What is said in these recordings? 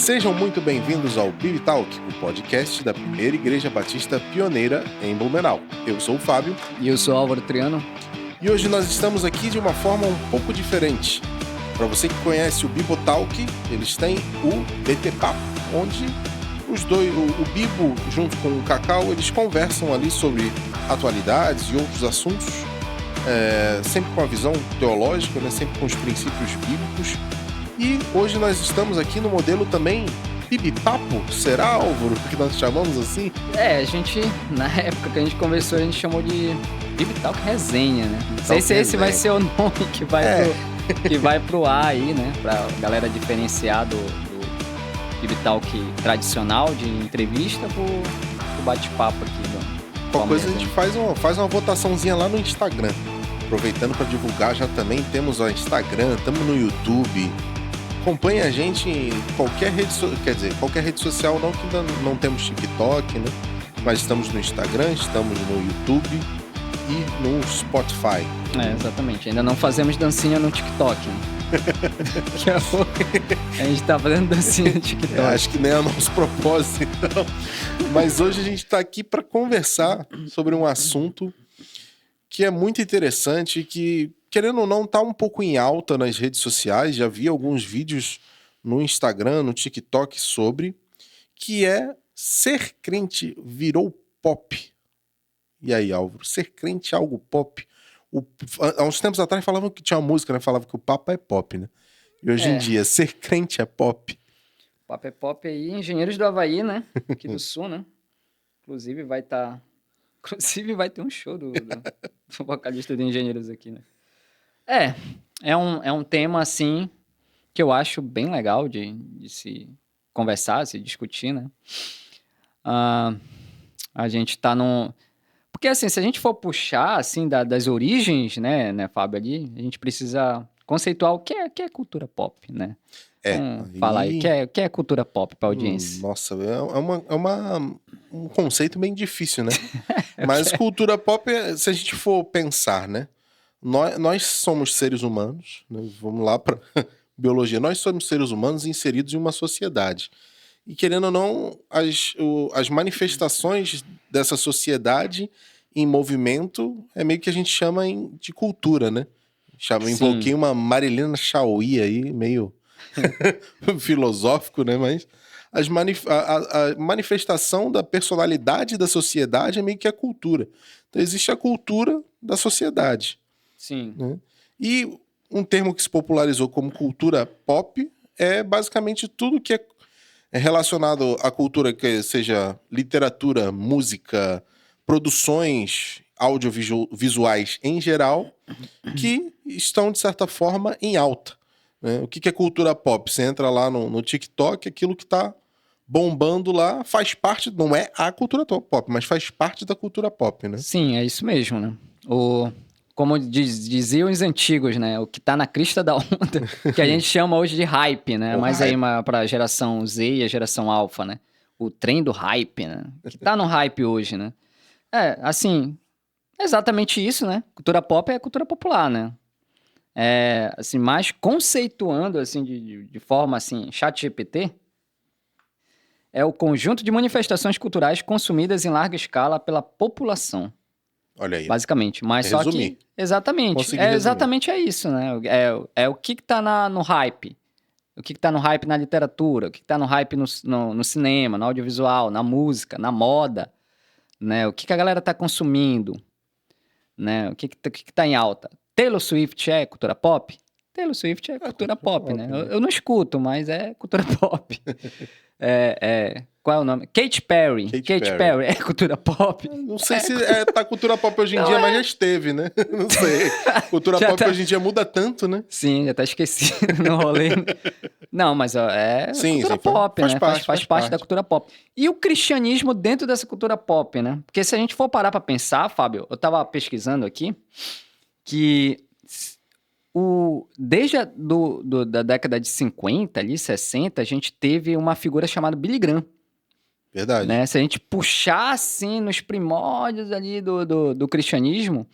Sejam muito bem-vindos ao Bibi Talk, o podcast da primeira igreja batista pioneira em Blumenau. Eu sou o Fábio. E eu sou o Álvaro Triano. E hoje nós estamos aqui de uma forma um pouco diferente. Para você que conhece o Bibo Talk, eles têm o BT Papo, onde os dois, o Bibo junto com o Cacau, eles conversam ali sobre atualidades e outros assuntos, sempre com a visão teológica, né? Sempre com os princípios bíblicos. E hoje nós estamos aqui no modelo também Bibi Papo, será, Álvaro, que nós chamamos assim? A gente, na época que a gente conversou, a gente chamou de Bibi Talk Resenha, né? Não sei se esse vai ser o nome que vai pro ar aí, né? Pra galera diferenciar do Bibi Talk tradicional de entrevista pro bate-papo aqui. Qualquer coisa a gente faz uma votaçãozinha lá no Instagram. Aproveitando para divulgar, já também temos o Instagram, estamos no YouTube. Acompanhe a gente em qualquer rede social, quer dizer, qualquer rede social não, que ainda não temos TikTok, né? Mas estamos no Instagram, estamos no YouTube e no Spotify. Exatamente. Ainda não fazemos dancinha no TikTok, né? A gente tá fazendo dancinha no TikTok. Acho que nem é o nosso propósito, então. Mas hoje a gente tá aqui para conversar sobre um assunto que é muito interessante, que, querendo ou não, tá um pouco em alta nas redes sociais. Já vi alguns vídeos no Instagram, no TikTok sobre, que é ser crente virou pop. E aí, Álvaro, ser crente é algo pop? Há uns tempos atrás falavam que tinha uma música, né? Falavam que o papo é pop, né? E hoje em dia, ser crente é pop. Papo é pop aí, Engenheiros do Havaí, né? Aqui do Sul, né? Inclusive vai ter um show do vocalista de Engenheiros aqui, né? É um tema, assim, que eu acho bem legal de se conversar, se discutir, né? A gente tá num... Porque, assim, se a gente for puxar, assim, das origens, né, Fábio, ali, a gente precisa conceituar o que é cultura pop, né? Fala aí, o que é cultura pop para a audiência? Nossa, um conceito bem difícil, né? Mas cultura pop, se a gente for pensar, né? Nós somos seres humanos, né? Vamos lá para biologia. Nós somos seres humanos inseridos em uma sociedade. E, querendo ou não, as manifestações dessa sociedade em movimento é meio que a gente chama de cultura, né? Invoquei uma Marilena Chauí aí, meio filosófico, né? Mas a manifestação da personalidade da sociedade é meio que a cultura. Então existe a cultura da sociedade. Sim. Né? E um termo que se popularizou como cultura pop é basicamente tudo que é relacionado à cultura, que seja literatura, música, produções audiovisuais em geral, que estão, de certa forma, em alta. Né? O que é cultura pop? Você entra lá no TikTok, aquilo que está bombando lá faz parte, não é a cultura pop, mas faz parte da cultura pop, né? Sim, é isso mesmo, né? Como diziam os antigos, né? O que tá na crista da onda, que a gente chama hoje de hype, né? Mas aí pra geração Z e a geração alfa, né? O trem do hype, né? Que tá no hype hoje, né? Assim, é exatamente isso, né? Cultura pop é cultura popular, né? Assim, mais conceituando, assim, de forma, assim, ChatGPT, é o conjunto de manifestações culturais consumidas em larga escala pela população. Olha aí. Basicamente, mas só que... Exatamente. Exatamente isso, né? É o que tá no hype. O que tá no hype na literatura, o que tá no hype no cinema, no audiovisual, na música, na moda, né? O que a galera tá consumindo, né? O que tá em alta. Taylor Swift é cultura pop? Taylor Swift é cultura pop, né? Eu não escuto, mas é cultura pop. Qual é o nome? Katy Perry. Katy Perry é cultura pop? Não sei se tá cultura pop hoje em dia, mas já esteve, né? Não sei. Cultura pop hoje em dia muda tanto, né? Sim, já tá esquecido no rolê. Não, mas cultura pop, né? Faz parte da cultura pop. E o cristianismo dentro dessa cultura pop, né? Porque se a gente for parar pra pensar, Fábio, eu tava pesquisando aqui, que desde da década de 50, ali, 60, a gente teve uma figura chamada Billy Graham. Verdade. Né? Se a gente puxar, assim, nos primórdios ali do cristianismo,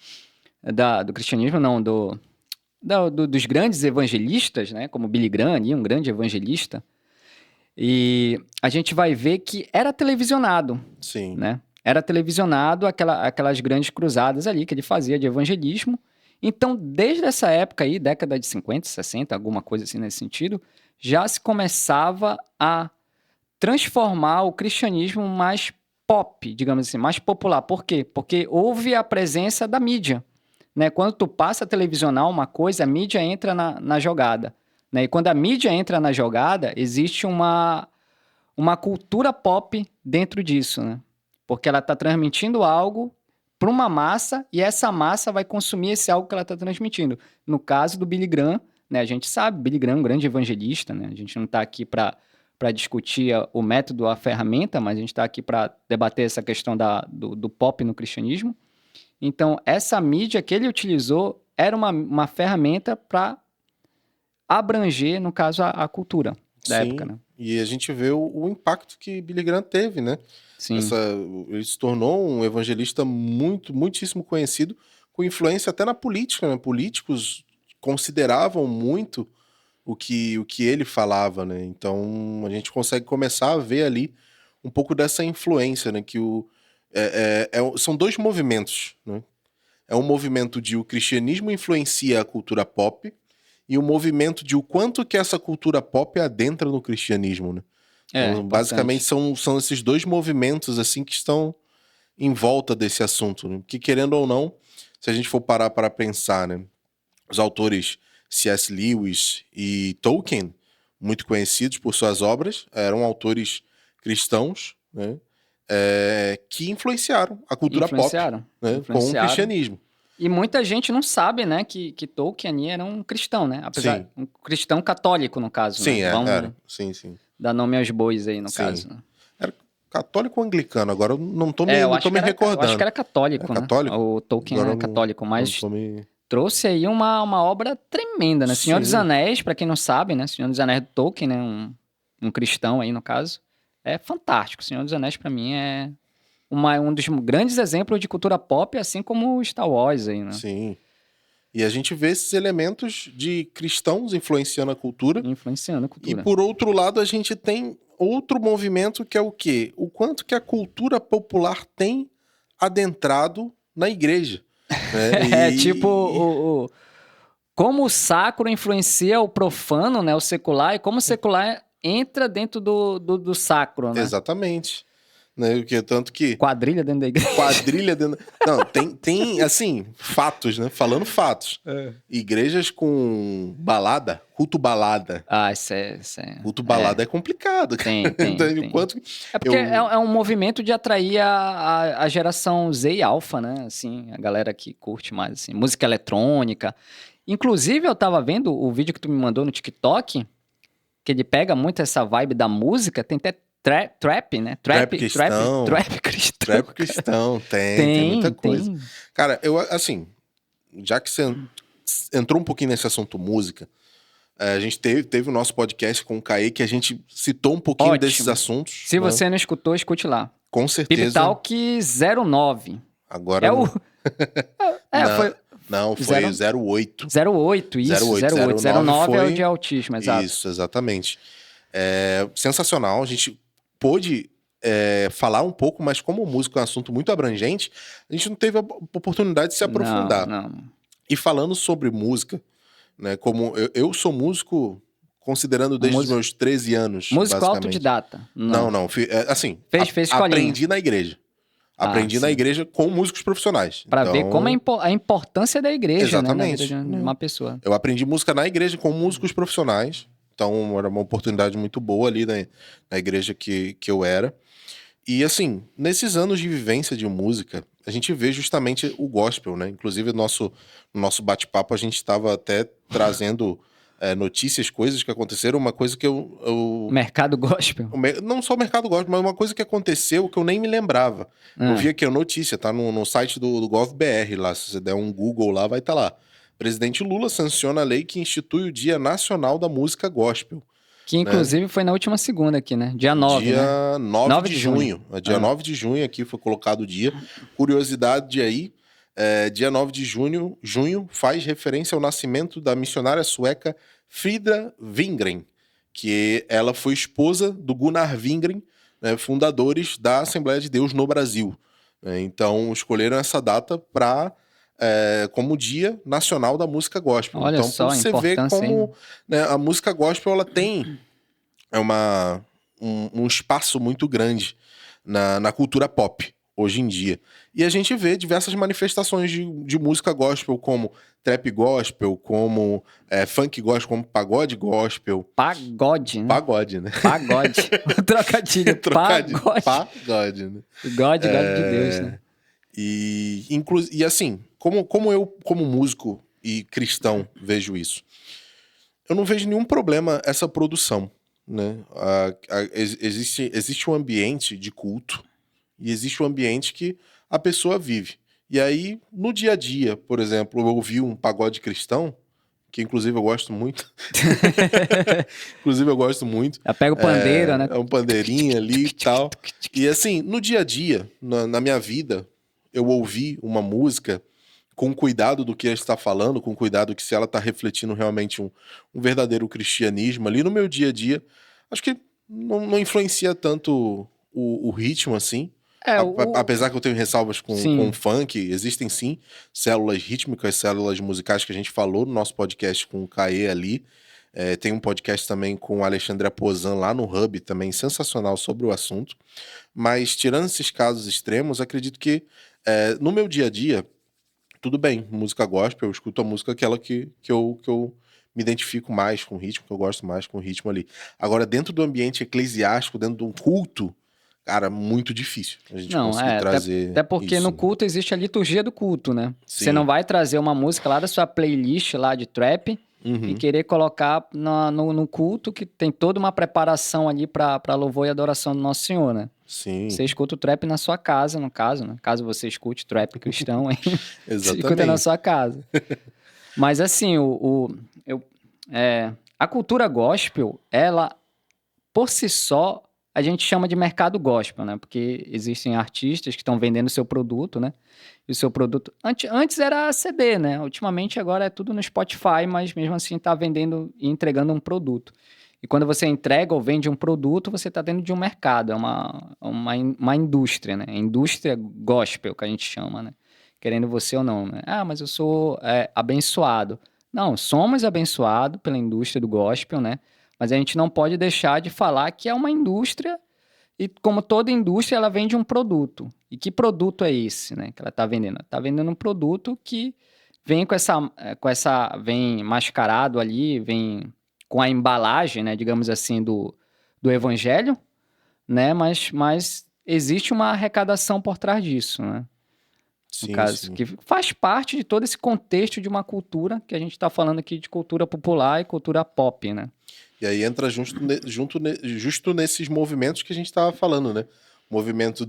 do cristianismo não, dos grandes evangelistas, né? Como Billy Graham, ali, um grande evangelista, E a gente vai ver que era televisionado, Sim. né? Era televisionado aquelas grandes cruzadas ali que ele fazia de evangelismo. Então, desde essa época aí, década de 50, 60, alguma coisa assim nesse sentido, já se começava a transformar o cristianismo mais pop, digamos assim, mais popular. Por quê? Porque houve a presença da mídia, né? Quando tu passa a televisionar uma coisa, a mídia entra na jogada, né? E quando a mídia entra na jogada, existe uma cultura pop dentro disso, né? Porque ela está transmitindo algo para uma massa e essa massa vai consumir esse algo que ela está transmitindo. No caso do Billy Graham, né? A gente sabe, Billy Graham é um grande evangelista, né? A gente não está aqui para discutir o método, a ferramenta, mas a gente está aqui para debater essa questão do pop no cristianismo. Então, essa mídia que ele utilizou era uma ferramenta para abranger, no caso, a cultura da época, né? E a gente vê o impacto que Billy Graham teve, né? Sim. Ele se tornou um evangelista muitíssimo conhecido, com influência até na política, né? Políticos consideravam muito o que ele falava, né? Então a gente consegue começar a ver ali um pouco dessa influência, né? Que são dois movimentos, né? É um movimento de o cristianismo influencia a cultura pop e o movimento de o quanto que essa cultura pop adentra no cristianismo, né? Então, basicamente são esses dois movimentos assim que estão em volta desse assunto, né? Que querendo ou não, se a gente for parar para pensar, né? Os autores C.S. Lewis e Tolkien, muito conhecidos por suas obras, eram autores cristãos, né? Que influenciaram a cultura pop, né? Com o cristianismo. E muita gente não sabe, né, que Tolkien era um cristão, né? Apesar, um cristão católico, no caso. Sim, né? era. Sim. Dar nome aos bois aí, no caso. Né? Era católico ou anglicano? Agora eu não tô me recordando. Eu acho que era católico, né? Católico? O Tolkien era católico, mas trouxe aí uma obra tremenda, né? Senhor dos Anéis, pra quem não sabe, né? Senhor dos Anéis do Tolkien, né? Um cristão aí, no caso. É fantástico. Senhor dos Anéis, pra mim, é um dos grandes exemplos de cultura pop, assim como o Star Wars aí, né? Sim. E a gente vê esses elementos de cristãos influenciando a cultura. E por outro lado, a gente tem outro movimento que é o quê? O quanto que a cultura popular tem adentrado na igreja. Né? Tipo, como o sacro influencia o profano, né? O secular, e como o secular entra dentro do sacro, né? Exatamente. Né? Tanto que... Quadrilha dentro da igreja. Quadrilha dentro... Não, tem assim, fatos, né? Falando fatos. Igrejas com balada, culto balada. Isso é... Culto balada é complicado. Tem. Enquanto é porque é um movimento de atrair a geração Z e Alpha, né? Assim, a galera que curte mais, assim, música eletrônica. Inclusive, eu tava vendo o vídeo que tu me mandou no TikTok, que ele pega muito essa vibe da música, tem até trap, né? Trap cristão. Trap cristão, tem muita coisa. Cara, eu, assim, já que você entrou um pouquinho nesse assunto música, a gente teve o nosso podcast com o Caê, que a gente citou um pouquinho desses assuntos. Se você não escutou, escute lá. Com certeza. Pip Talk 09. Agora... foi... Não, foi 08. 08, isso. 09 é o de autismo, exato. Isso, exatamente. Sensacional. A gente pôde falar um pouco, mas como o músico é um assunto muito abrangente, a gente não teve a oportunidade de se aprofundar. Não. E falando sobre música, né, como eu sou músico, considerando desde os meus 13 anos, músico autodidata? Não. Assim, fez escolinha. Aprendi na igreja. Aprendi na igreja com músicos profissionais. Pra ver como a importância da igreja, exatamente, né, na vida de uma pessoa. Eu aprendi música na igreja com músicos profissionais. Então, era uma oportunidade muito boa ali na igreja que eu era. E, assim, nesses anos de vivência de música, a gente vê justamente o gospel, né? Inclusive, no nosso bate-papo, a gente estava até trazendo notícias, coisas que aconteceram. Uma coisa que eu... Mercado gospel? Não só o mercado gospel, mas uma coisa que aconteceu que eu nem me lembrava. Eu vi aqui a notícia, tá no site do GovBR lá. Se você der um Google lá, vai estar lá. Presidente Lula sanciona a lei que institui o Dia Nacional da Música Gospel. Que, inclusive, foi na última segunda aqui, né? Dia 9, Dia né? 9 de junho. Dia 9 de junho aqui foi colocado o dia. Curiosidade aí, dia 9 de junho faz referência ao nascimento da missionária sueca Frida Wingren, que ela foi esposa do Gunnar Wingren, né, fundadores da Assembleia de Deus no Brasil. Então, escolheram essa data como Dia Nacional da Música Gospel. Olha Então, só para a você ver importância, hein? como, né, a música gospel ela tem um espaço muito grande na cultura pop hoje em dia. E a gente vê diversas manifestações de música gospel, como trap gospel, como funk gospel, como pagode gospel. Pagode, né? Pagode, né? Pagode. O trocadilho. Trocadilho. Pagode. Pagode, né? God de Deus, né? E assim, como eu, como músico e cristão, vejo isso? Eu não vejo nenhum problema essa produção, né? Existe um ambiente de culto e existe um ambiente que a pessoa vive. E aí, no dia a dia, por exemplo, eu ouvi um pagode cristão, que inclusive eu gosto muito. Inclusive eu gosto muito. Já pega o pandeiro, né? É um pandeirinho ali e tal. E assim, no dia a dia, na minha vida, eu ouvi uma música com cuidado do que ela está falando, com cuidado que se ela está refletindo realmente um verdadeiro cristianismo ali no meu dia a dia, acho que não influencia tanto o ritmo assim. Apesar que eu tenho ressalvas com o funk, existem sim células rítmicas, células musicais que a gente falou no nosso podcast com o Caê ali. Tem um podcast também com o Alexandre Aposan lá no Hub, também sensacional sobre o assunto. Mas tirando esses casos extremos, acredito que no meu dia a dia, tudo bem, música gospel, eu escuto a música aquela que eu me identifico mais com o ritmo, que eu gosto mais com o ritmo ali. Agora, dentro do ambiente eclesiástico, dentro de um culto, cara, muito difícil a gente conseguir trazer até porque isso, no culto existe a liturgia do culto, né? Sim. Você não vai trazer uma música lá da sua playlist lá de trap e querer colocar no culto que tem toda uma preparação ali para louvor e adoração do Nosso Senhor, né? Sim. Você escuta o trap na sua casa, no caso, né? Caso você escute trap cristão, aí você escuta na sua casa. Mas assim, a cultura gospel, ela, por si só, a gente chama de mercado gospel, né? Porque existem artistas que estão vendendo seu produto, né? E o seu produto... Antes era CD, né? Ultimamente agora é tudo no Spotify, mas mesmo assim tá vendendo e entregando um produto. E quando você entrega ou vende um produto, você está dentro de um mercado, é uma indústria, né? Indústria gospel, que a gente chama, né? Querendo você ou não, né? Ah, mas eu sou abençoado. Não, somos abençoados pela indústria do gospel, né? Mas a gente não pode deixar de falar que é uma indústria e, como toda indústria, ela vende um produto. E que produto é esse, né? Que ela está vendendo? Está vendendo um produto que vem vem mascarado ali, vem com a embalagem, né, digamos assim, do evangelho, né, mas existe uma arrecadação por trás disso, né, no caso, que faz parte de todo esse contexto de uma cultura, que a gente está falando aqui de cultura popular e cultura pop, né. E aí entra justo nesses movimentos que a gente estava falando, né, o movimento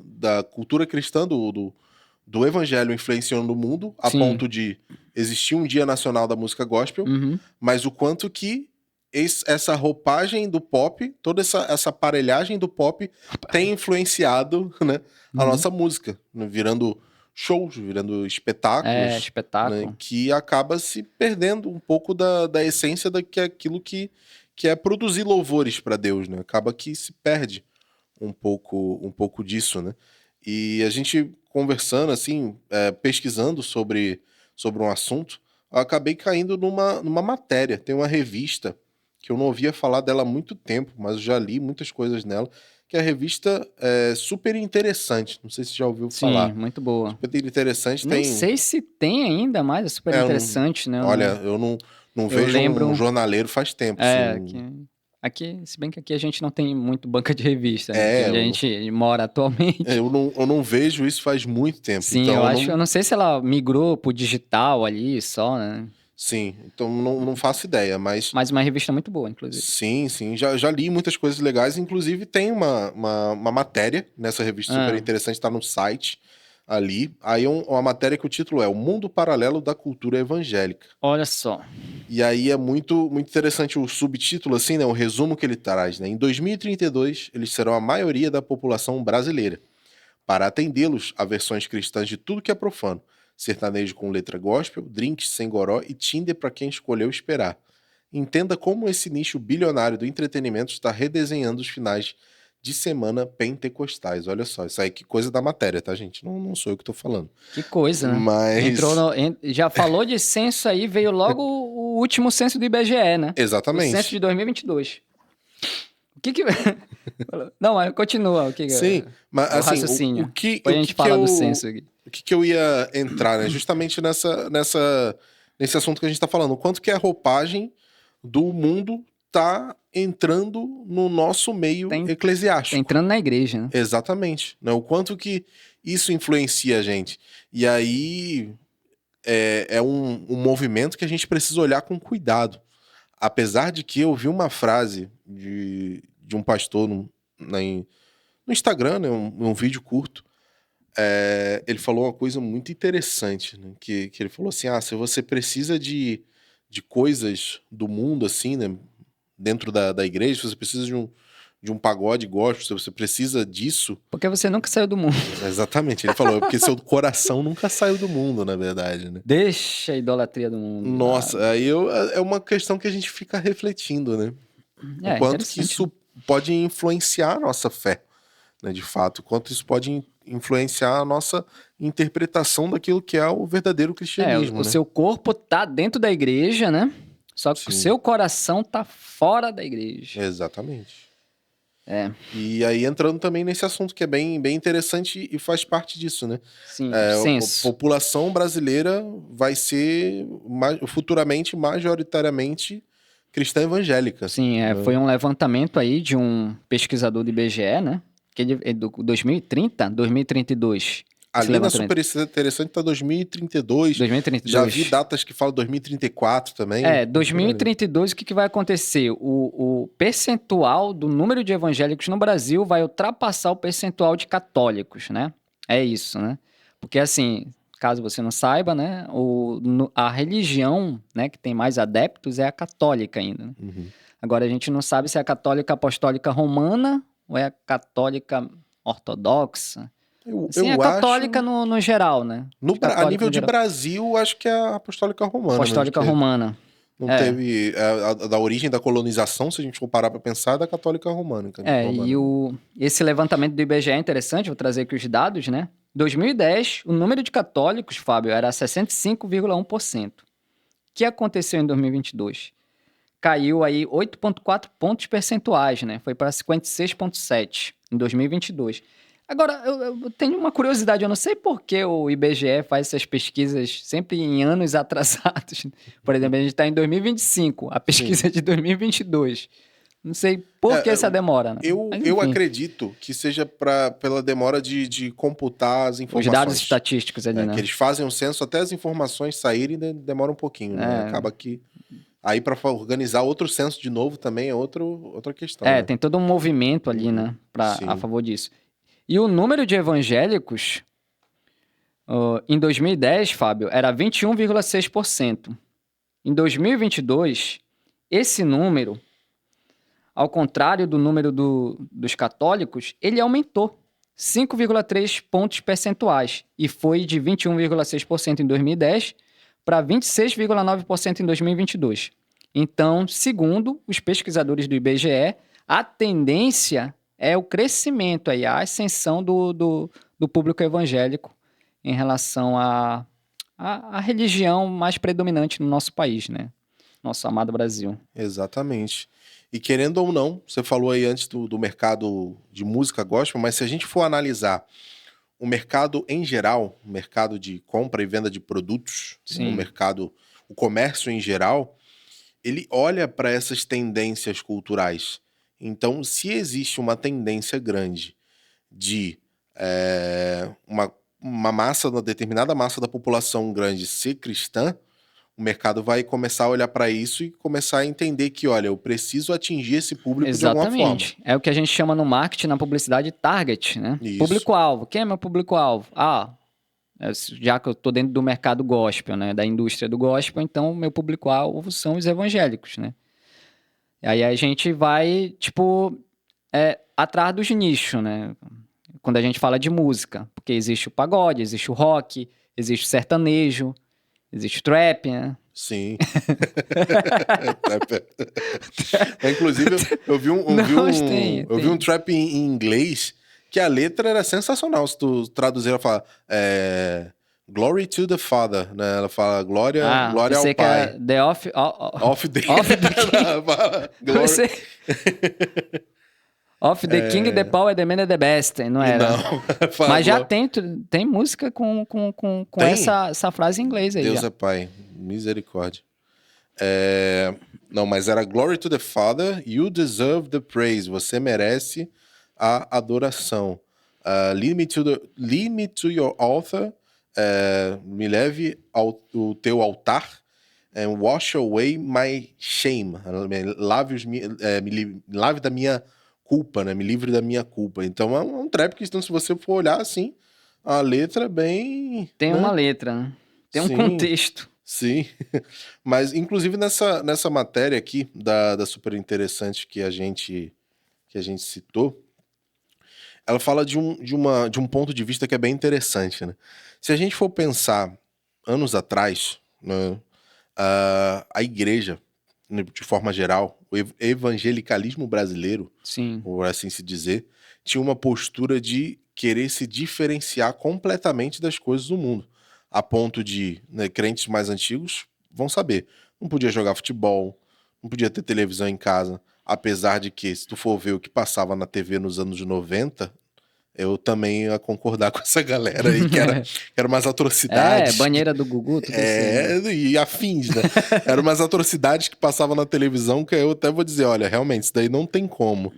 da cultura cristã, do evangelho influenciando o mundo, a ponto de existir um Dia Nacional da Música Gospel, mas o quanto que essa roupagem do pop, toda essa aparelhagem do pop tem influenciado, né, a nossa música, né, virando shows, virando espetáculos, espetáculo. Né, que acaba se perdendo um pouco da essência daquilo que é produzir louvores para Deus, né? Acaba que se perde um pouco disso, né? E a gente conversando, assim, pesquisando sobre um assunto, eu acabei caindo numa matéria. Tem uma revista que eu não ouvia falar dela há muito tempo, mas eu já li muitas coisas nela, que é a revista Super Interessante. Não sei se já ouviu falar. Sim, muito boa. Super Interessante Nem sei se tem ainda mais, é Super Interessante, né? Olha, eu não vejo um jornaleiro faz tempo. Aqui, se bem que aqui a gente não tem muito banca de revista, né? Aqui onde a gente mora atualmente. Eu não vejo isso faz muito tempo. Sim, então eu não sei se ela migrou pro digital ali só, né? Sim, então não faço ideia, mas... Mas uma revista muito boa, inclusive. Sim, já li muitas coisas legais, inclusive tem uma matéria nessa revista super interessante, tá no site ali. Aí uma matéria que o título é O Mundo Paralelo da Cultura Evangélica. Olha só. E aí é muito interessante o subtítulo, assim, né? O resumo que ele traz, né? Em 2032, eles serão a maioria da população brasileira. Para atendê-los, há versões cristãs de tudo que é profano. Sertanejo com letra gospel, drinks sem goró e Tinder para quem escolheu esperar. entenda como esse nicho bilionário do entretenimento está redesenhando os finais de semana pentecostais. Olha só, isso aí que coisa da matéria, tá, gente? Não sou eu que tô falando. Que coisa, né? Mas... Já falou de censo aí, veio logo o último censo do IBGE, né? Exatamente. O censo de 2022. O que que... Não, mas continua. Sim, mas o assim, raciocínio. o que Depois a gente fala do censo aqui. O que eu ia entrar, né? Justamente nesse assunto que a gente tá falando. O quanto que a roupagem do mundo tá entrando no nosso meio eclesiástico. Tá entrando na igreja, né? Exatamente. Né? O quanto que isso influencia a gente. E aí é um movimento que a gente precisa olhar com cuidado. Apesar de que eu vi uma frase de um pastor no Instagram, né? Um vídeo curto. Ele falou uma coisa muito interessante, né? Que ele falou assim, se você precisa de coisas do mundo, assim, né? Dentro da igreja, se você precisa de um pagode gospel, se você precisa disso... Porque você nunca saiu do mundo. Exatamente, ele falou, porque seu coração nunca saiu do mundo, na verdade, né? Deixa a idolatria do mundo. Nossa, aí é uma questão que a gente fica refletindo, né? O quanto que isso pode influenciar a nossa fé, né? De fato, o quanto isso pode influenciar a nossa interpretação daquilo que é o verdadeiro cristianismo, o seu corpo tá dentro da igreja, né? Só que o seu coração tá fora da igreja. Exatamente. E aí entrando também nesse assunto que é bem, bem interessante e faz parte disso, né? Sim, a população brasileira vai ser futuramente, majoritariamente, cristã evangélica. Sim, foi um levantamento aí de um pesquisador do IBGE, né? Que é do 2030, 2032. Ali na super interessante tá 2032. 2032. Já vi datas que falam 2034 também. 2032 o que vai acontecer? O percentual do número de evangélicos no Brasil vai ultrapassar o percentual de católicos, né? É isso, né? Porque assim, caso você não saiba, né? A religião, né, que tem mais adeptos é a católica ainda. Né? Uhum. Agora a gente não sabe se é a católica apostólica romana ou é a católica ortodoxa. Sim, a católica acho... no geral, né? A nível de Brasil, acho que é a apostólica romana. Apostólica romana. Não teve... da origem da colonização, se a gente for parar pra pensar, é da católica romana. Esse levantamento do IBGE é interessante, vou trazer aqui os dados, né? 2010, o número de católicos, Fábio, era 65,1%. O que aconteceu em 2022? Caiu aí 8,4 pontos percentuais, né? Foi para 56,7 em 2022. Agora, eu tenho uma curiosidade, eu não sei por que o IBGE faz essas pesquisas sempre em anos atrasados. Por exemplo, a gente está em 2025, a pesquisa é de 2022. Não sei por que essa demora, né? Eu acredito que seja pela demora de computar as informações. Os dados estatísticos ali, né? Que eles fazem o censo, até as informações saírem, demora um pouquinho, né? Acaba que... Aí, para organizar outro censo de novo também é outra questão. Né? Tem todo um movimento ali, né? A favor disso. E o número de evangélicos, em 2010, Fábio, era 21,6%. Em 2022, esse número, ao contrário do número dos católicos, ele aumentou 5,3 pontos percentuais e foi de 21,6% em 2010 para 26,9% em 2022. Então, segundo os pesquisadores do IBGE, a tendência é o crescimento, aí, a ascensão do público evangélico em relação à religião mais predominante no nosso país, né? Nosso amado Brasil. Exatamente. E querendo ou não, você falou aí antes do mercado de música gospel, mas se a gente for analisar o mercado em geral, o mercado de compra e venda de produtos, o comércio em geral, ele olha para essas tendências culturais. Então, se existe uma tendência grande de uma determinada massa da população grande ser cristã, o mercado vai começar a olhar para isso e começar a entender que, olha, eu preciso atingir esse público de alguma forma. Exatamente. É o que a gente chama no marketing, na publicidade, target, né? Público-alvo. Quem é meu público-alvo? Já que eu estou dentro do mercado gospel, né? Da indústria do gospel, então meu público-alvo são os evangélicos, né? E aí a gente vai, atrás dos nichos, né? Quando a gente fala de música. Porque existe o pagode, existe o rock, existe o sertanejo, Existe trap, né? Sim. Inclusive, eu vi um trap em inglês que a letra era sensacional. Se tu traduzir, ela fala Glory to the Father, né? Ela fala glória ao pensei que Pai. era The Off the King. Of the King, the Power, the Man and the Best, não era? Não. Mas já tem música com essa frase em inglês aí. Deus já. é Pai. Misericórdia. Não, mas era Glory to the Father, you deserve the praise. Você merece a adoração. Lead me to your altar. Me leve ao teu altar. And wash away my shame. Me lave da minha culpa, né? Me livre da minha culpa. Então é um trap que, então, se você for olhar assim, a letra é bem... Tem né? uma letra, né? Tem um contexto. Sim, mas inclusive nessa matéria aqui da Super Interessante que a gente citou, ela fala de um ponto de vista que é bem interessante, né? Se a gente for pensar anos atrás, né, a igreja, de forma geral, o evangelicalismo brasileiro, Sim. por assim se dizer, tinha uma postura de querer se diferenciar completamente das coisas do mundo. A ponto de, né, crentes mais antigos vão saber. Não podia jogar futebol, não podia ter televisão em casa. Apesar de que, se tu for ver o que passava na TV nos anos 90, eu também ia concordar com essa galera aí, que era umas atrocidades. Banheira do Gugu, tudo assim. E afins, né? Eram umas atrocidades que passavam na televisão que eu até vou dizer, olha, realmente, isso daí não tem como.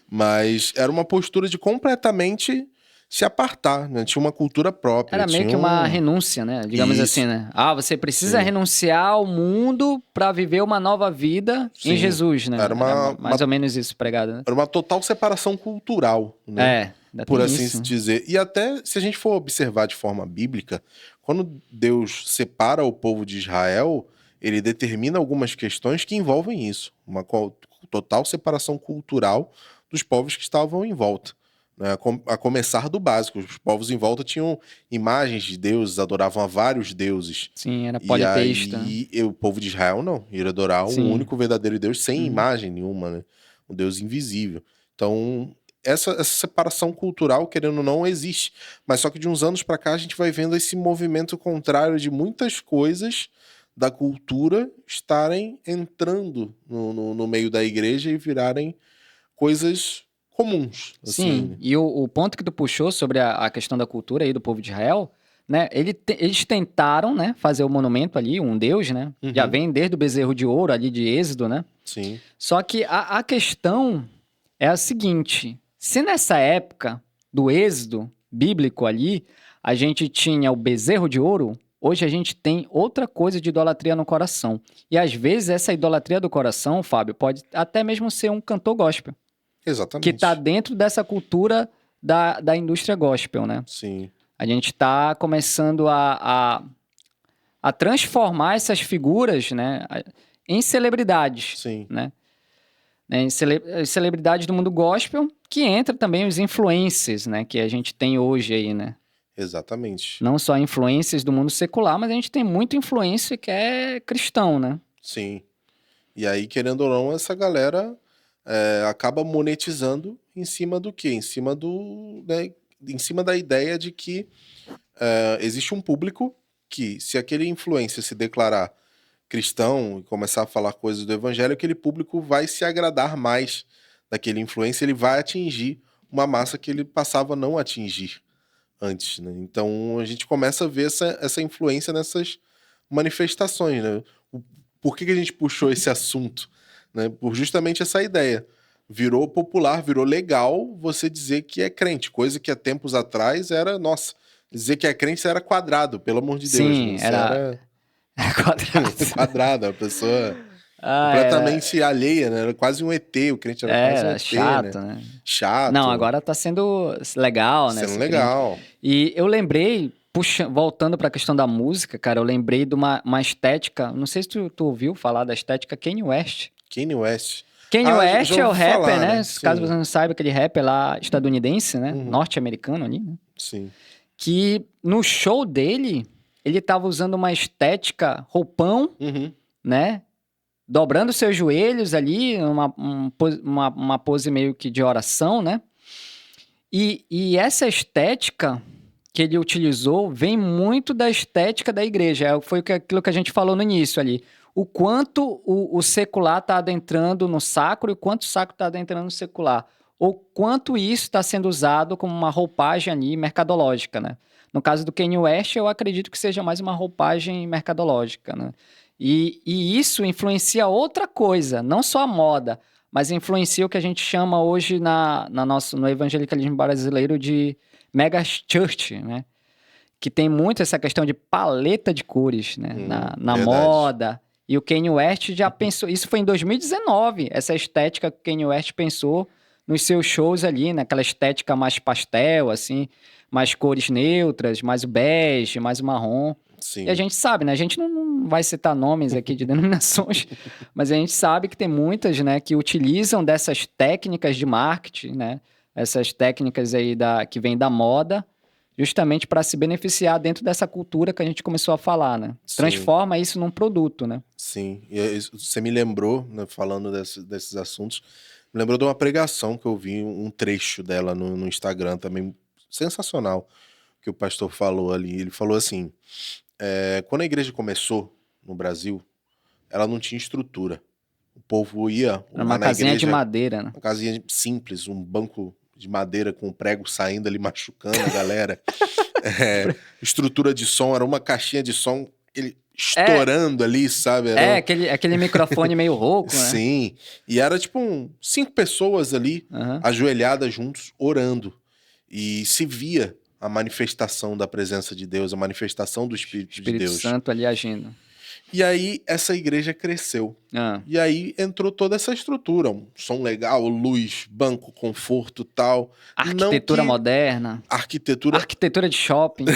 Mas era uma postura de completamente se apartar, né? Tinha uma cultura própria. Era meio que uma renúncia, né? Digamos assim, né? Você precisa renunciar ao mundo para viver uma nova vida em Jesus, né? Era mais ou menos isso pregado, né? Era uma total separação cultural, né? Por assim se dizer. E até se a gente for observar de forma bíblica, quando Deus separa o povo de Israel, ele determina algumas questões que envolvem isso. Uma total separação cultural dos povos que estavam em volta. A começar do básico. Os povos em volta tinham imagens de deuses, adoravam a vários deuses. Sim, era politeísta. E o povo de Israel não. Ia adorar o único verdadeiro Deus sem imagem nenhuma, né? Um Deus invisível. Então, essa separação cultural, querendo ou não, existe. Mas só que de uns anos para cá a gente vai vendo esse movimento contrário de muitas coisas da cultura estarem entrando no meio da igreja e virarem coisas comuns. Assim. Sim, e o ponto que tu puxou sobre a questão da cultura aí do povo de Israel, né? Eles tentaram, né, fazer o monumento ali, um deus, né? Já vem desde o bezerro de ouro ali de Êxodo, né? Sim. Só que a questão é a seguinte: se nessa época do Êxodo bíblico ali, a gente tinha o bezerro de ouro, hoje a gente tem outra coisa de idolatria no coração. E às vezes essa idolatria do coração, Fábio, pode até mesmo ser um cantor gospel. Exatamente. Que está dentro dessa cultura da indústria gospel, né? Sim. A gente está começando a transformar essas figuras, né, em celebridades. Sim. Né? Em celebridades do mundo gospel, que entra também os influencers, né, que a gente tem hoje aí, né? Exatamente. Não só influencers do mundo secular, mas a gente tem muito influencer que é cristão, né? Sim. E aí, querendo ou não, essa galera acaba monetizando em cima do quê? Em cima em cima da ideia de que existe um público que, se aquele influencer se declarar cristão e começar a falar coisas do evangelho, aquele público vai se agradar mais daquele influencer, ele vai atingir uma massa que ele passava a não atingir antes, né? Então a gente começa a ver essa influência nessas manifestações, né? Por que a gente puxou esse assunto? Né? Por justamente essa ideia. Virou popular, virou legal você dizer que é crente, coisa que há tempos atrás era, nossa, dizer que é crente era quadrado, pelo amor de Deus. Sim, era quadrado. Quadrado, a pessoa completamente alheia, né? Era quase um ET, o crente era quase um ET, chato, né? Chato. Não, agora tá sendo legal, né? Sendo legal. Crente. E eu lembrei, voltando pra questão da música, cara, eu lembrei de uma estética, não sei se tu ouviu falar da estética Kanye West. Kanye West. Kanye West é o rapper, falar, né? Sim. Caso você não saiba, aquele rapper lá estadunidense, né? Norte-americano ali, né? Sim. Que no show dele, ele estava usando uma estética roupão, né? Dobrando seus joelhos ali, uma pose meio que de oração, né? E essa estética que ele utilizou vem muito da estética da igreja. Foi aquilo que a gente falou no início ali. O quanto o secular está adentrando no sacro e o quanto o sacro está adentrando no secular. Ou quanto isso está sendo usado como uma roupagem ali mercadológica, né? No caso do Kanye West, eu acredito que seja mais uma roupagem mercadológica, né? E isso influencia outra coisa, não só a moda, mas influencia o que a gente chama hoje no evangelicalismo brasileiro de mega church, né? Que tem muito essa questão de paleta de cores, né? Na moda. E o Kanye West já pensou... Isso foi em 2019, essa estética que o Kanye West pensou nos seus shows ali, naquela estética mais pastel, assim, mais cores neutras, mais o bege, mais o marrom. Sim. E a gente sabe, né? A gente não vai citar nomes aqui de denominações, mas a gente sabe que tem muitas, né, que utilizam dessas técnicas de marketing, né? Essas técnicas aí que vêm da moda, justamente para se beneficiar dentro dessa cultura que a gente começou a falar, né? Sim. Transforma isso num produto, né? Sim. E você me lembrou, né, falando desses assuntos, me lembrou de uma pregação que eu vi, um trecho dela no Instagram também, sensacional, que o pastor falou ali. Ele falou assim, quando a igreja começou no Brasil, ela não tinha estrutura. O povo ia Era uma casinha de madeira, né? Uma casinha simples, um banco de madeira com um prego saindo ali, machucando a galera. Estrutura de som, era uma caixinha de som, ele estourando ali, sabe? Aquele microfone meio rouco, né? Sim, e era tipo 5 pessoas ali, ajoelhadas juntos, orando. E se via a manifestação da presença de Deus, a manifestação do Espírito de Deus. Espírito Santo ali agindo. E aí essa igreja cresceu. E aí entrou toda essa estrutura, um som legal, luz, banco, conforto, tal. Arquitetura moderna. Arquitetura de shopping.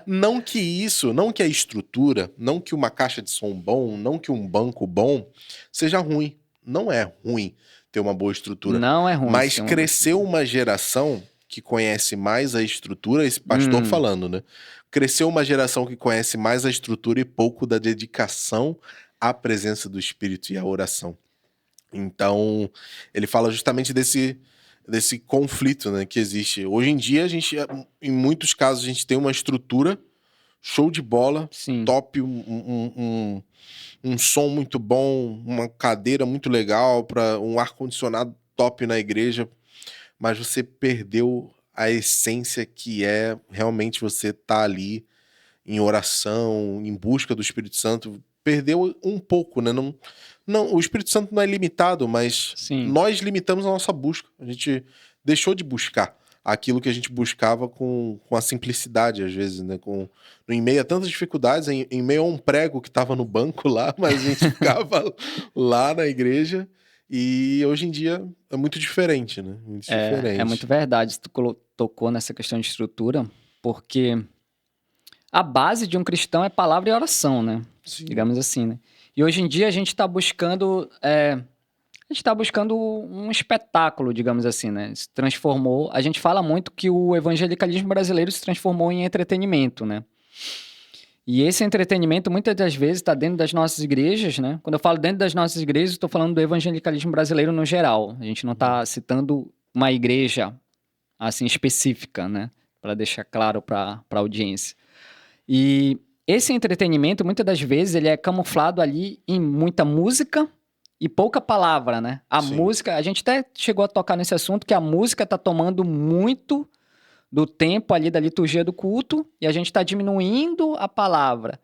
Não que a estrutura, não que uma caixa de som bom, não que um banco bom seja ruim. Não é ruim ter uma boa estrutura. Não é ruim. Mas cresceu uma geração que conhece mais a estrutura, esse pastor falando, né? Cresceu uma geração que conhece mais a estrutura e pouco da dedicação à presença do Espírito e à oração. Então, ele fala justamente desse conflito, né, que existe. Hoje em dia, em muitos casos, a gente tem uma estrutura, show de bola, Sim. top, um som muito bom, uma cadeira muito legal, para um ar-condicionado top na igreja, mas você perdeu a essência que é realmente você estar ali em oração, em busca do Espírito Santo. Perdeu um pouco, né? Não, o Espírito Santo não é limitado, mas nós limitamos a nossa busca. A gente deixou de buscar aquilo que a gente buscava com a simplicidade, às vezes, né? Em meio a tantas dificuldades, em meio a um prego que estava no banco lá, mas a gente ficava lá na igreja. E hoje em dia é muito diferente, né? Muito diferente. É muito verdade. Tu tocou nessa questão de estrutura, porque a base de um cristão é palavra e oração, né? Sim. Digamos assim, né? E hoje em dia a gente está buscando um espetáculo, digamos assim, né? Se transformou. A gente fala muito que o evangelicalismo brasileiro se transformou em entretenimento, né? E esse entretenimento, muitas das vezes, está dentro das nossas igrejas, né? Quando eu falo dentro das nossas igrejas, estou falando do evangelicalismo brasileiro no geral. A gente não está citando uma igreja, assim, específica, né? Para deixar claro para a audiência. E esse entretenimento, muitas das vezes, ele é camuflado ali em muita música e pouca palavra, né? A música, a gente até chegou a tocar nesse assunto, que a música está tomando muito do tempo ali da liturgia do culto, e a gente está diminuindo a palavra.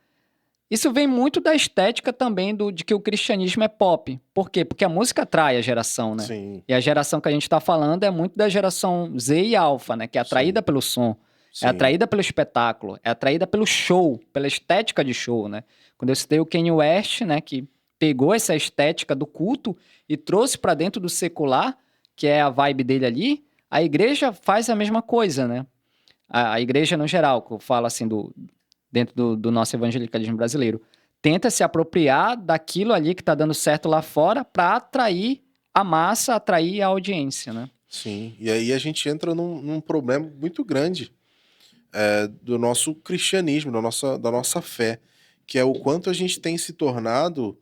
Isso vem muito da estética também de que o cristianismo é pop. Por quê? Porque a música atrai a geração, né? Sim. E a geração que a gente está falando é muito da geração Z e Alpha, né? Que é atraída pelo som, é atraída pelo espetáculo, é atraída pelo show, pela estética de show, né? Quando eu citei o Kanye West, né? Que pegou essa estética do culto e trouxe para dentro do secular, que é a vibe dele ali. A igreja faz a mesma coisa, né? A igreja, no geral, que eu falo assim, dentro do nosso evangelicalismo brasileiro, tenta se apropriar daquilo ali que está dando certo lá fora para atrair a massa, atrair a audiência, né? Sim, e aí a gente entra num problema muito grande. do nosso cristianismo, da nossa fé, que é o quanto a gente tem se tornado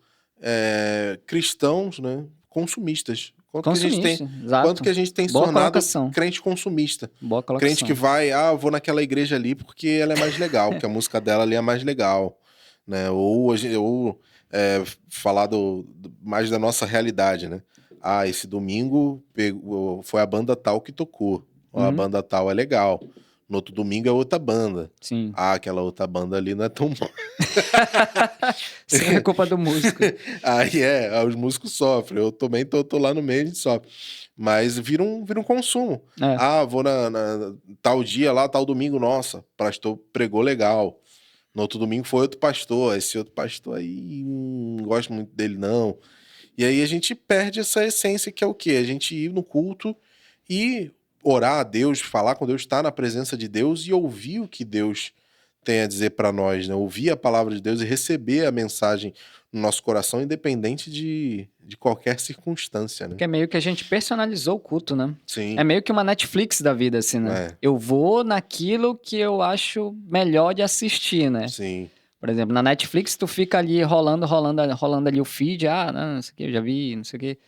cristãos, né, consumistas. Consumista, Quanto exato. que a gente tem se Boa tornado colocação. crente consumista. Boa Crente que colocação. vai, eu vou naquela igreja ali porque ela é mais legal, porque a música dela ali é mais legal, né? Ou falar mais da nossa realidade, né? Esse domingo foi a banda tal que tocou. Ó, a Uhum, banda tal é legal. No outro domingo é outra banda. sim. Aquela outra banda ali não é tão boa. Sempre é culpa do músico. Aí os músicos sofrem. Eu também tô lá no meio, a gente sofre. Mas vira um consumo. É. Vou na tal dia lá, tal domingo, nossa, o pastor pregou legal. No outro domingo foi outro pastor. Esse outro pastor aí, não gosto muito dele, não. E aí a gente perde essa essência que é o quê? A gente ir no culto e orar a Deus, falar com Deus, estar na presença de Deus e ouvir o que Deus tem a dizer para nós, né? Ouvir a palavra de Deus e receber a mensagem no nosso coração, independente de qualquer circunstância, né? Que é meio que a gente personalizou o culto, né? Sim. É meio que uma Netflix da vida, assim, né? Eu vou naquilo que eu acho melhor de assistir, né? Sim. Por exemplo, na Netflix tu fica ali rolando ali o feed, não sei o que, eu já vi, não sei o que.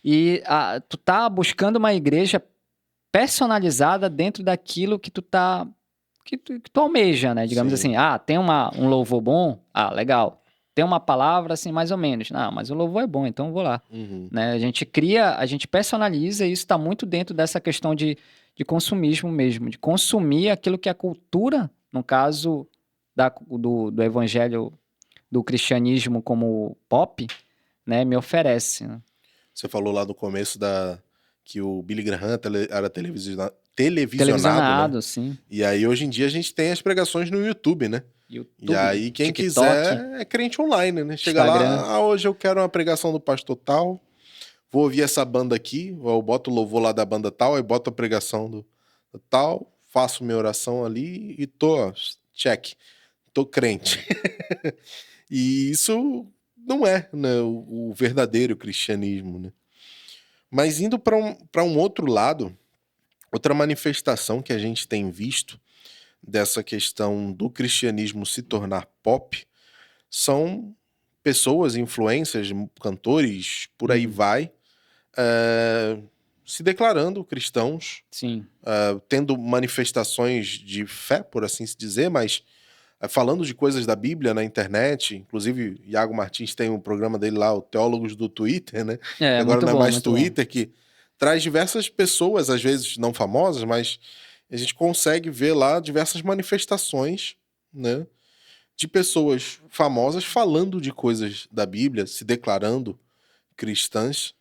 E tu tá buscando uma igreja personalizada dentro daquilo que tu tá, que tu almeja, né? Digamos Sim. assim, tem um louvor bom, legal. Tem uma palavra assim, mais ou menos. Não, mas o louvor é bom, então eu vou lá. Uhum. Né? A gente personaliza e isso está muito dentro dessa questão de consumismo mesmo, de consumir aquilo que a cultura, no caso do evangelho, do cristianismo como pop, né, me oferece. Né? Você falou lá no começo que o Billy Graham era televisionado, né? Sim. E aí hoje em dia a gente tem as pregações no YouTube, né? YouTube, E aí quem TikTok, quiser é crente online, né? Chega Instagram. lá, hoje eu quero uma pregação do pastor tal, vou ouvir essa banda aqui, eu boto o louvor lá da banda tal, aí boto a pregação do tal, faço minha oração ali e check, tô crente. E isso não é, né, o verdadeiro cristianismo, né? Mas indo para um outro lado, outra manifestação que a gente tem visto dessa questão do cristianismo se tornar pop são pessoas, influências, cantores, por aí vai, se declarando cristãos, Sim. Tendo manifestações de fé, por assim se dizer, mas falando de coisas da Bíblia na internet. Inclusive, Iago Martins tem um programa dele lá, o Teólogos do Twitter, né? Que agora não é mais Twitter, que traz diversas pessoas, às vezes não famosas, mas a gente consegue ver lá diversas manifestações, né, de pessoas famosas falando de coisas da Bíblia, se declarando cristãs.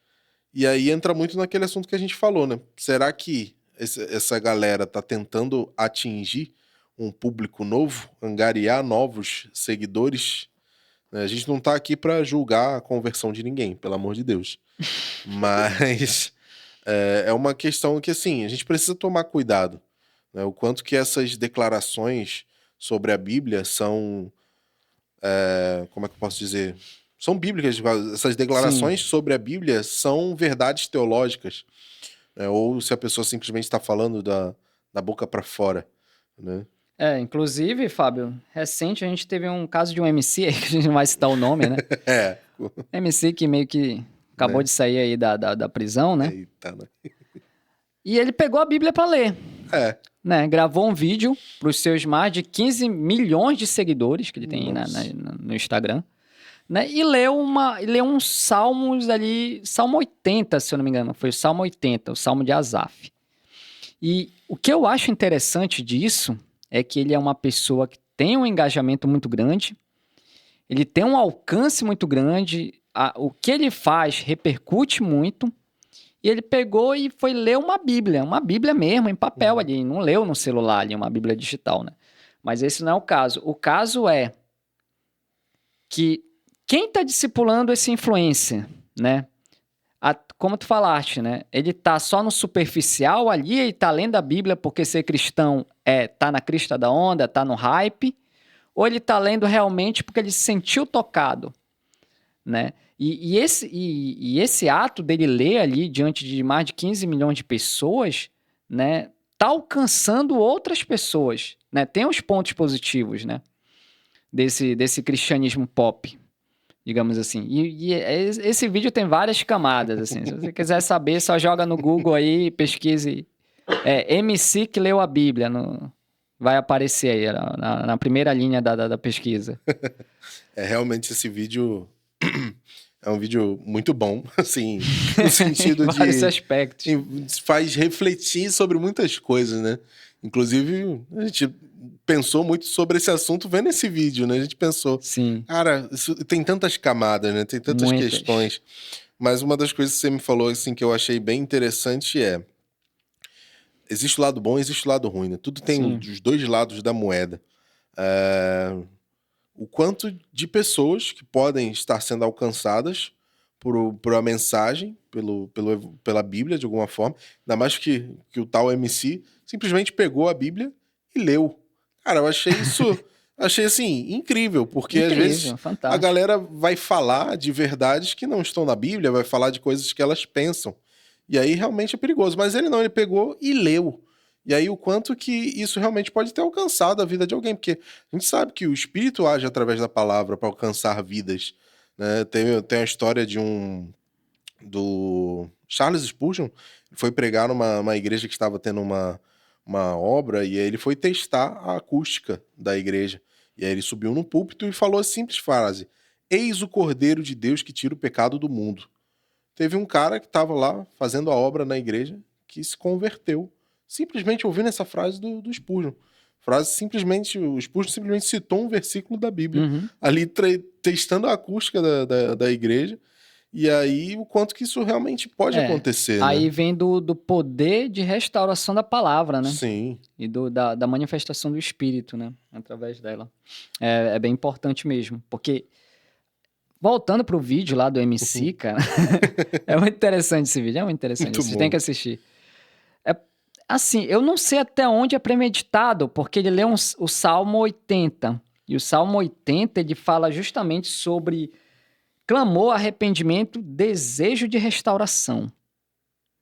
E aí entra muito naquele assunto que a gente falou, né? Será que essa galera tá tentando atingir um público novo, angariar novos seguidores? A gente não tá aqui para julgar a conversão de ninguém, pelo amor de Deus. Mas é uma questão que, assim, a gente precisa tomar cuidado, né? O quanto que essas declarações sobre a Bíblia são... como é que eu posso dizer? São bíblicas. Essas declarações sobre a Bíblia são verdades teológicas, né? Ou se a pessoa simplesmente está falando da boca para fora, né? Inclusive, Fábio, recente a gente teve um caso de um MC aí, que a gente não vai citar o nome, né? MC que meio que acabou de sair aí da prisão, né? Eita, né? E ele pegou a Bíblia para ler. Né? Gravou um vídeo para os seus mais de 15 milhões de seguidores que ele tem no Instagram. Né? E leu uns salmos ali, Salmo 80, se eu não me engano. Foi o Salmo 80, o Salmo de Asaf. E o que eu acho interessante disso é que ele é uma pessoa que tem um engajamento muito grande, ele tem um alcance muito grande, o que ele faz repercute muito, e ele pegou e foi ler uma Bíblia mesmo, em papel ali, não leu no celular ali, uma Bíblia digital, né? Mas esse não é o caso. O caso é que quem está discipulando esse influencer, né? Como tu falaste, né? Ele tá só no superficial ali, ele tá lendo a Bíblia porque ser cristão tá na crista da onda, tá no hype, ou ele tá lendo realmente porque ele se sentiu tocado, né? E esse ato dele ler ali diante de mais de 15 milhões de pessoas, né? Tá alcançando outras pessoas, né? Tem os pontos positivos, né? Desse cristianismo pop, digamos assim. Esse vídeo tem várias camadas, assim. Se você quiser saber, só joga no Google aí, pesquise. MC que leu a Bíblia. Vai aparecer aí, na primeira linha da pesquisa. Realmente esse vídeo é um vídeo muito bom, assim, no sentido em vários de... aspectos. Faz refletir sobre muitas coisas, né? Inclusive, a gente pensou muito sobre esse assunto vendo esse vídeo, né? A gente pensou, Sim. cara, isso tem tantas camadas, né? Tem tantas Muitas. questões. Mas uma das coisas que você me falou, assim, que eu achei bem interessante existe o lado bom e existe o lado ruim, né? Tudo tem Sim. os dois lados da moeda. O quanto de pessoas que podem estar sendo alcançadas por uma mensagem, pela Bíblia, de alguma forma. Ainda mais que o tal MC simplesmente pegou a Bíblia e leu. Cara, eu achei isso... achei, assim, incrível, porque às vezes fantástico. a galera vai falar de verdades que não estão na Bíblia, vai falar de coisas que elas pensam. E aí realmente é perigoso. Mas ele não, ele pegou e leu. E aí o quanto que isso realmente pode ter alcançado a vida de alguém, porque a gente sabe que o Espírito age através da palavra para alcançar vidas, né? Tem a história do Charles Spurgeon, foi pregar numa igreja que estava tendo uma obra, e aí ele foi testar a acústica da igreja. E aí ele subiu no púlpito e falou a simples frase: "Eis o Cordeiro de Deus que tira o pecado do mundo." Teve um cara que estava lá fazendo a obra na igreja que se converteu, simplesmente ouvindo essa frase do Spurgeon. O Spurgeon simplesmente citou um versículo da Bíblia, ali testando a acústica da igreja, e aí o quanto que isso realmente pode acontecer, aí né? vem do poder de restauração da palavra, né? Sim. E da manifestação do Espírito, né? Através dela. É bem importante mesmo, porque... Voltando pro vídeo lá do MC, cara, é muito interessante esse vídeo, é muito interessante. Muito Vocês bom. têm que assistir. Assim, eu não sei até onde é premeditado, porque ele lê o Salmo 80. E o Salmo 80, ele fala justamente sobre clamor, arrependimento, desejo de restauração.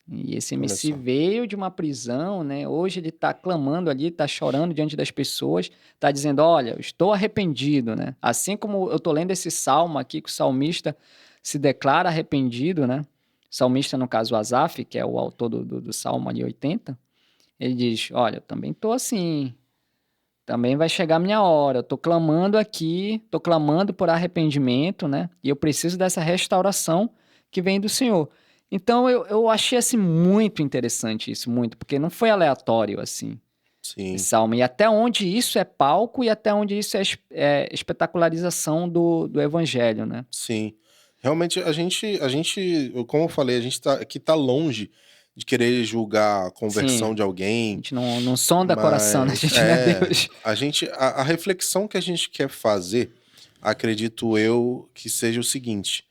E esse MC veio de uma prisão, né? Hoje ele está clamando ali, está chorando diante das pessoas, está dizendo, olha, eu estou arrependido, né? Assim como eu estou lendo esse salmo aqui, que o salmista se declara arrependido, né? O salmista, no caso, Asaf, que é o autor do salmo ali 80, ele diz, olha, eu também estou assim, também vai chegar a minha hora, eu estou clamando aqui, estou clamando por arrependimento, né? E eu preciso dessa restauração que vem do Senhor. Então eu achei assim muito interessante isso, muito, porque não foi aleatório assim, Sim. esse salmo. E até onde isso é palco e até onde isso é espetacularização do evangelho, né? Sim. Realmente, a gente, como eu falei, a gente aqui tá longe de querer julgar a conversão Sim. de A alguém, gente não sonda coração, né? A mas gente não é Deus. a reflexão que a gente quer fazer, acredito eu, que seja o seguinte: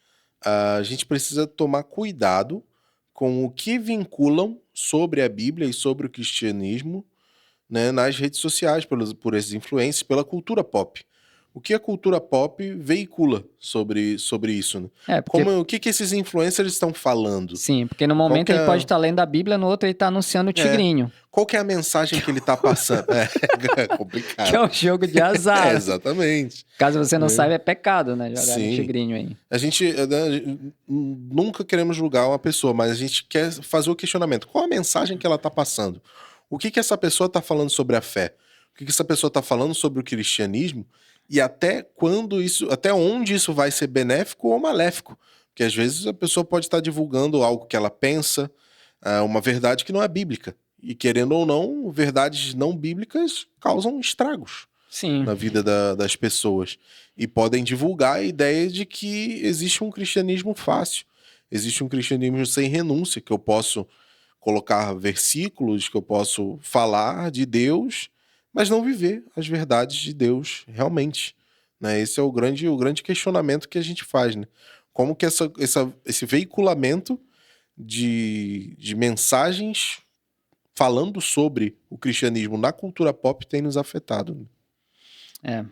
a gente precisa tomar cuidado com o que vinculam sobre a Bíblia e sobre o cristianismo, né, nas redes sociais, por esses influencers, pela cultura pop. O que a cultura pop veicula sobre isso, né? Porque O que esses influencers estão falando? sim, porque no Qual momento que ele é, pode estar lendo a Bíblia, no outro ele está anunciando o tigrinho. qual que é a mensagem que ele tá passando? É complicado. Que é um jogo de azar. Exatamente. Caso você não saiba, é pecado, né? Jogar no Sim. tigrinho aí. A gente nunca queremos julgar uma pessoa, mas a gente quer fazer o questionamento. Qual a mensagem que ela tá passando? O que essa pessoa tá falando sobre a fé? O que essa pessoa tá falando sobre o cristianismo? E até onde isso vai ser benéfico ou maléfico? Porque às vezes a pessoa pode estar divulgando algo que ela pensa, uma verdade que não é bíblica. E querendo ou não, verdades não bíblicas causam estragos Sim. na vida das pessoas. E podem divulgar a ideia de que existe um cristianismo fácil, existe um cristianismo sem renúncia, que eu posso colocar versículos, que eu posso falar de Deus, mas não viver as verdades de Deus realmente, né? Esse é o grande questionamento que a gente faz, né? Como que esse veiculamento de mensagens falando sobre o cristianismo na cultura pop tem nos afetado, né?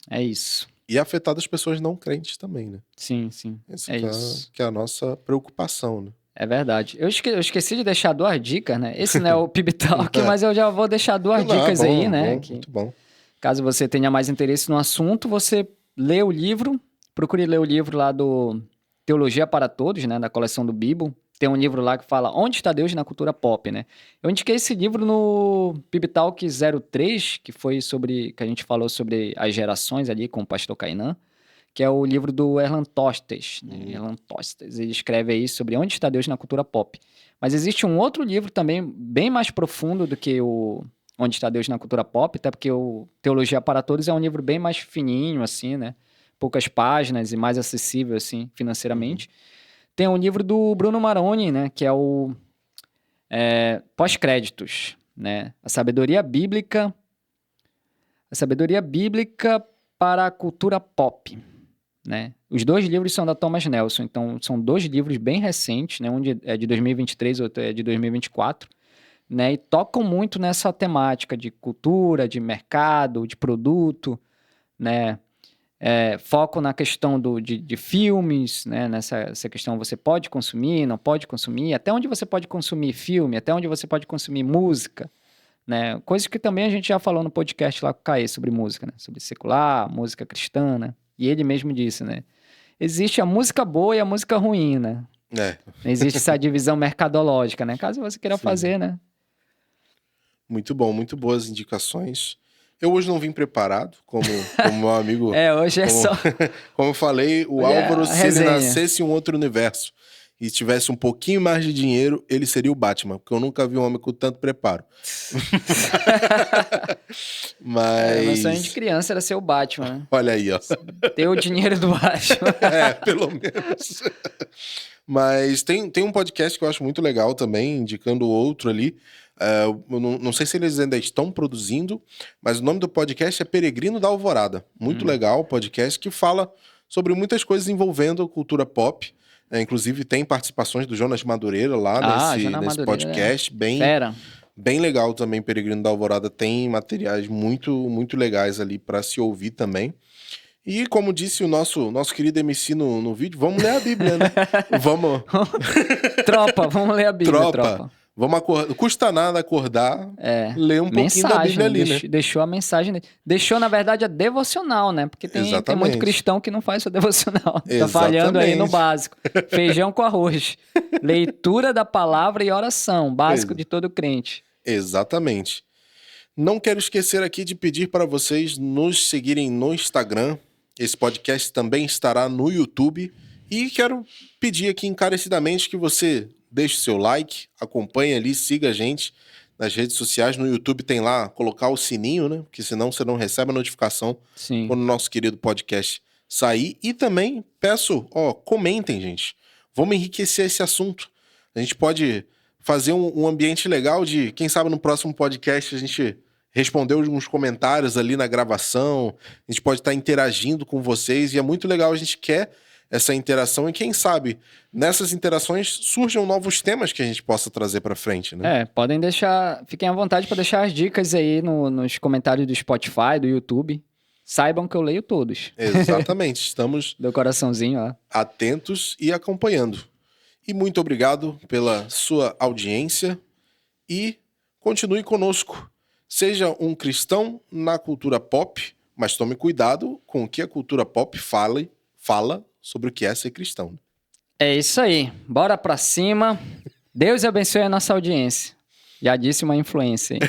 É isso. E afetado as pessoas não crentes também, né? Sim. Essa É isso. que é a nossa preocupação, né? É verdade. Eu esqueci de deixar 2 dicas, né? Esse não é o PIB Talk, mas eu já vou deixar 2 dicas bom, aí, né? Bom, muito bom. Caso você tenha mais interesse no assunto, você lê o livro, procure ler o livro lá do Teologia para Todos, né? Da coleção do Bibo. Tem um livro lá que fala Onde está Deus na cultura pop, né? Eu indiquei esse livro no PIB Talk 03, que foi que a gente falou sobre as gerações ali com o pastor Kainan, que é o livro do Erland Tostes, né? Erland Tostes. Ele escreve aí sobre onde está Deus na cultura pop. Mas existe um outro livro também bem mais profundo do que o Onde está Deus na cultura pop, até porque o Teologia para Todos é um livro bem mais fininho, assim, né? Poucas páginas e mais acessível, assim, financeiramente. Tem um livro do Bruno Maroni, né? Que é o Pós-Créditos, né? A sabedoria bíblica para a cultura pop, né? Os 2 livros são da Thomas Nelson, então são 2 livros bem recentes, né? Um é de 2023, outro é de 2024, né? E tocam muito nessa temática de cultura, de mercado, de produto, né? Foco na questão de filmes, né? Nessa questão você pode consumir, não pode consumir, até onde você pode consumir filme, até onde você pode consumir música, né? Coisas que também a gente já falou no podcast lá com o Caê sobre música, né? Sobre secular, música cristã, né? E ele mesmo disse, né? Existe a música boa e a música ruim, né? Não existe essa divisão mercadológica, né? Caso você queira fazer, né? Muito bom, muito boas indicações. Eu hoje não vim preparado, como meu amigo... Hoje é só... Como eu falei, o Álvaro, se ele nascesse em um outro universo e tivesse um pouquinho mais de dinheiro, ele seria o Batman, porque eu nunca vi um homem com tanto preparo. Mas... Meu sonho de criança era ser o Batman, né? Olha aí, ó. Ter o dinheiro do Batman. Pelo menos. Mas tem um podcast que eu acho muito legal também, indicando outro ali. Eu não sei se eles ainda estão produzindo, mas o nome do podcast é Peregrino da Alvorada. Muito legal o podcast que fala sobre muitas coisas envolvendo cultura pop. Inclusive tem participações do Jonas Madureira lá nesse podcast. Bem legal também, Peregrino da Alvorada. Tem materiais muito, muito legais ali para se ouvir também. E como disse o nosso querido MC no vídeo, vamos ler a Bíblia, né? Vamos... Tropa, vamos ler a Bíblia, tropa. Vamos acordar. Não custa nada acordar, ler um pouquinho da Bíblia ali, né? Deixou a mensagem. Deixou, na verdade, a devocional, né? Porque tem muito cristão que não faz sua devocional. Tá falhando aí no básico. Feijão com arroz. Leitura da palavra e oração. Básico de todo crente. Exatamente. Não quero esquecer aqui de pedir para vocês nos seguirem no Instagram. Esse podcast também estará no YouTube. E quero pedir aqui encarecidamente que você deixe seu like, acompanhe ali, siga a gente nas redes sociais. No YouTube tem lá, colocar o sininho, né? Porque senão você não recebe a notificação quando o nosso querido podcast sair. E também peço, comentem, gente. Vamos enriquecer esse assunto. A gente pode fazer um ambiente legal de, quem sabe no próximo podcast a gente responder uns comentários ali na gravação. A gente pode estar interagindo com vocês e é muito legal, a gente quer essa interação e quem sabe nessas interações surjam novos temas que a gente possa trazer para frente, né? Podem deixar, fiquem à vontade para deixar as dicas aí nos comentários do Spotify, do YouTube. Saibam que eu leio todos. Exatamente, estamos do coraçãozinho, ó, atentos e acompanhando. E muito obrigado pela sua audiência e continue conosco. Seja um cristão na cultura pop, mas tome cuidado com o que a cultura pop fala sobre o que é ser cristão. É isso aí. Bora pra cima. Deus abençoe a nossa audiência. Já disse uma influência aí.